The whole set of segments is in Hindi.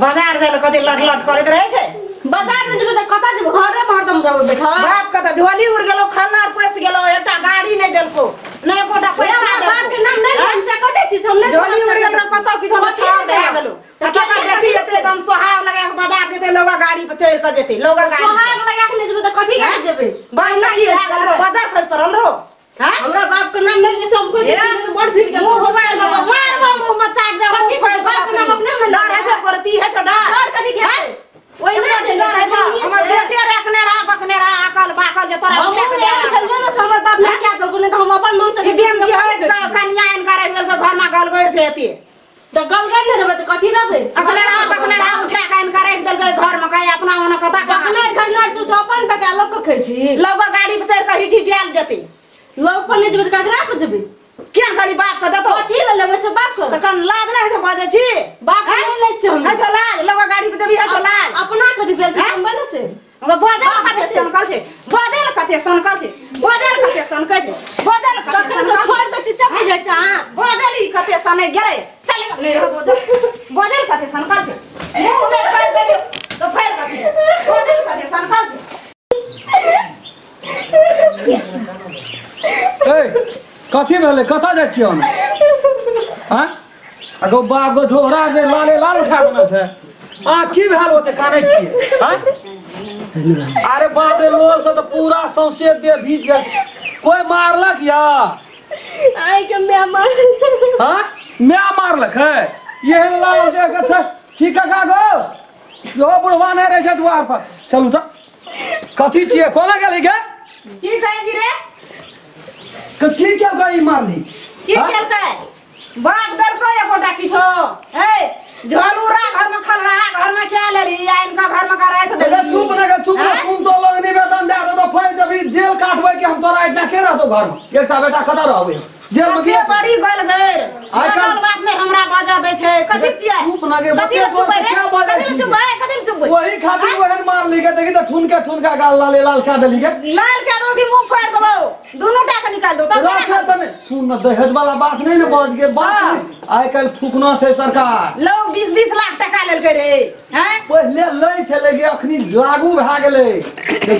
बाजार जाए कते लट करैत रहे छै बाजार में जेबे त कता जेबे घरे में हरदम रहबे बेटा बाप कता झोली उड़ गेलो खल्लार पैस गेलो एकटा गाड़ी नहीं देलको नहीं एकोटा पैसा देलको बाप के नाम नहीं हम से कते छी हमने झोली उड़ गेलो कता किछो छाड़ दे गेलो कता बेटी एते एकदम सोहाग लगा के बाजार देते लोग गाड़ी पे चढ़ के जेते लोग गाड़ी सोहाग लगा के जेबे त कथि करे जेबे बाप की आ गेलो बाजार खस परल रो हां हमरा बाप के नाम नहीं सब कोई बड़ फिट के मार मुंह में चाट जा कथि बाप के नाम अपने में डर है जो करती है तो डर कथि के ओइ ना डर है हमर बेटी रखने रहा बकने रहा अकल बाकल जे तोरा हम चलबे ना हमर बाप नहीं क्या तो ने हम अपन मन से बेम की है कन्या इन करे गेल घर में गलगड़ छै एते तो गलगड़ ने देबे त कथि देबे अकले रहा बकने रहा उठा के इन करे गेल घर में कहीं अपना ओना कथा बकने घरना तू तो अपन बेटा लोग के छी लोग गाड़ी पे चढ़ के हिठी डाल जेते लोग पर ले जेबे त ककरा पे जेबे क्या करी बाप के देतो कथि ले लेबे से बाप के त कन लाज नहीं छै बाजे छी बाप नहीं ले छै हम है छ लाज लोग गाड़ी पे जबी है छ लाज अपना कथि बेच हम बने से बादल कते सनकल छै बादल कते सनकल छै बादल कते सनकल छै बादल कते सनकल घर पे चप जाय छ बादल ई कते सनै गेलै चल नहीं रहो बादल कते सनकल छै मुंह में फाड़ देलियो तो फाड़ कते बादल कते सनकल छै ए कथी भेलै कथा जाइ छियै हम हां अगो बाप गो झोरा जे लाले लाल उठा बना छै आ की भेल ओते कानै छियै हां अरे बाप रे लोर से तो पूरा सौसे दे भीज गेल कोई मारलक या आई के मैं मार हां मैं मारलक है ये लाल से कथा ठीक का गो यो बुढ़वा नहीं रहे छै द्वार पर चलू त कथी छियै कोना गेली गे की कहे जी रे की क्या गाड़ी मारली की केलकै बाप देलको एकोटा किछो ए झोलूरा घर में खलड़ा घर में क्या ले रही है इनका घर में का राख दे चुप ना सुन तो लोग निवेदन दे दो फिर जब जेल काटबै कि हम तोरा इतना के रहतो घर में एकटा बेटा कतऽ रहबै जेल में से बड़ी गलगैर आजकल बात नहीं हमरा बाजा दै छै कथि छियै चुप ना गे कथि चुप रे कथि चुप है कथि चुप वही खातिर वहन मार ली के देखि त ठुनका गाल लाल लाल खा देली के लाल के दो कि मुंह फाड़ देबो दोनों टा के निकाल दो तब सुन न दहेज वाला बात नहीं न बाज के बात आइ काल फुकना छै सरकार लोग 20-20 लाख टका लेलकै रे हैं पहिले लै छले गे अखनी लागू भ गेलै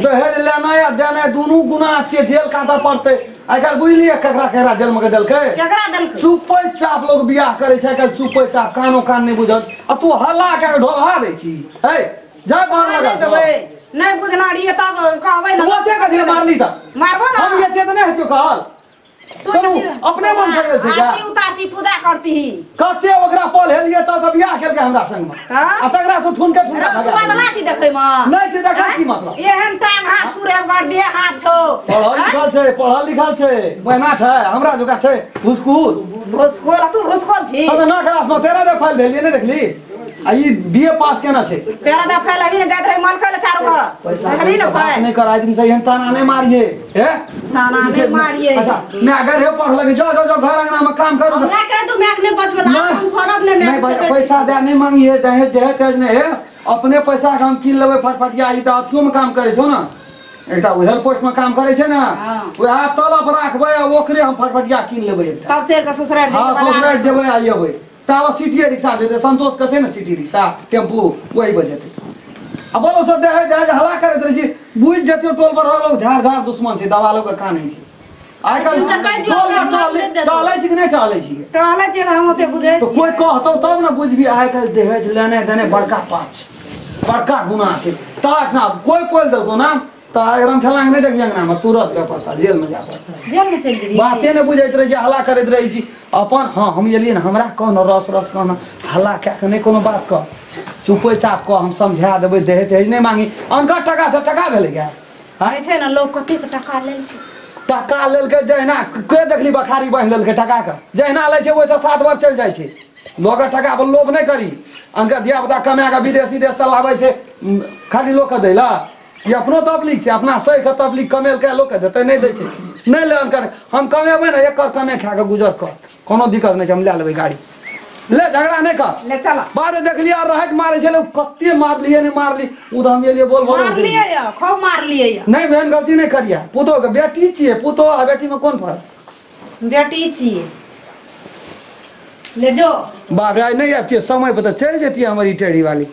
दहेज लेना या देना दुनू गुना छै जेल काटा पड़तै आइ काल बुझलिए ककरा केकरा जेल में देलकै केकरा देलकै चुपै चाप लोग बियाह करे छै काल चुपै चाप कानो कान नहीं बुझल अब तू हल्ला के ढोलहा दै छी हे जय बार लगा देबै नहीं बुझना रहिए तब कहबै न ओते कथि मारली त मारबो ना हम ये चेत नहीं हेतियो कहल अपने मन से गेल छै आरती उतारती पूजा करती ही कते ओकरा पल हेलिए त बियाह केलकै हमरा संग में आ तकरा तू ठुनके भगा बदला छी देखै म नहीं छै देखा की मतलब एहन टांग हाथ सुरे गड्ढे हाथ छौ पढ़ल लिखल छै बहना छै हमरा जोका छै भुसकुल भुसकोल तू भुसकोल छी हम ना क्लास में 13 दे फाइल भेलिए नहीं देखली आ ई बीए पास केना छै 13 दे फाइल अभी ने जात रहे मन करे चारो पर अभी न फाइल नहीं करा दिन से ताना नहीं मारिए हे ताना नहीं मारिए अच्छा मैं अगर हे पढ़ लगे जाओ घर अंगना में काम करो हमरा कह तू मैक ने बच हम छोड़ब ने नहीं पैसा दे नहीं मांगिए चाहे दहेज नहीं है अपने पैसा के हम कीन लेबै फटफटिया ई त अथियो में काम करे छौ ना एकटा उधर पोस्ट में काम करे छै ना वह तलब राखबै ओकरे हम फटफटिया कीन लेबै एकटा तब चेर के ससुराल हां ससुराल जेबै आइबै तावा सिटी रिक्शा देते संतोष के छै ना सिटी रिक्शा टेम्पू वही बजेते अब बोलो सब दहेज हला करैत रही बुझ जतियो टोल पर लोग झाड़ दुश्मन छै दवा लोग के कानै छै आइ काल टालै छी कि नहीं टालै छी टालै छी हम ओते बुझै छी तो कोई कहतो तब ना बुझबी आइ काल दहेज लेने देने बड़का पाप छै बड़का गुनाह छै ताक ना कोई देलको ना त एकदम ठलांग नहीं देख ना में तुरंत के पैसा जेल में जा पड़ता जेल में चल जेबी बाते ने बुझैत रही हल्ला करैत रही छी अपन हां हम एलिए ना हमरा कहन रस कहना हल्ला क्या के नहीं कोनो बात कह चुपे चाप कह हम समझा देबै दहेज नहीं मांगी अनका टका से टका भेलै क्या हाय छै ना लोग कते के टका लेलकै जहिना के देखली बखारी बांध लेलकै टका के जहिना लै छै ओइसे 7 बार चल जाइ छै लोग टका पर लोभ नहीं करी अनका धिया पुता कमा के विदेशी देश से लाबै छै खाली लोग के दैला ये अपनो तबलीग छै अपना सही के तबलीग कमेल के लोग के देते नहीं दै छै नहीं ले अनकर हम कमेबै ना एक कमे खा के गुजर कर कोनो दिक्कत नहीं छै हम ले लेबै गाड़ी ले झगड़ा नहीं कर ले चला बाद में देख लिया रहट मारे छले कत्ते मारलिए नहीं मारली उ हम ये बोल मार लिए या खूब मार लिए या नहीं बहन गलती नहीं करिया पुतो के बेटी छिए पुतो आ बेटी में कौन फर्क बेटी छिए ले जो बाप रे, आज नहीं आती समय पर तो चल जाती है हमारी टेढ़ी वाली।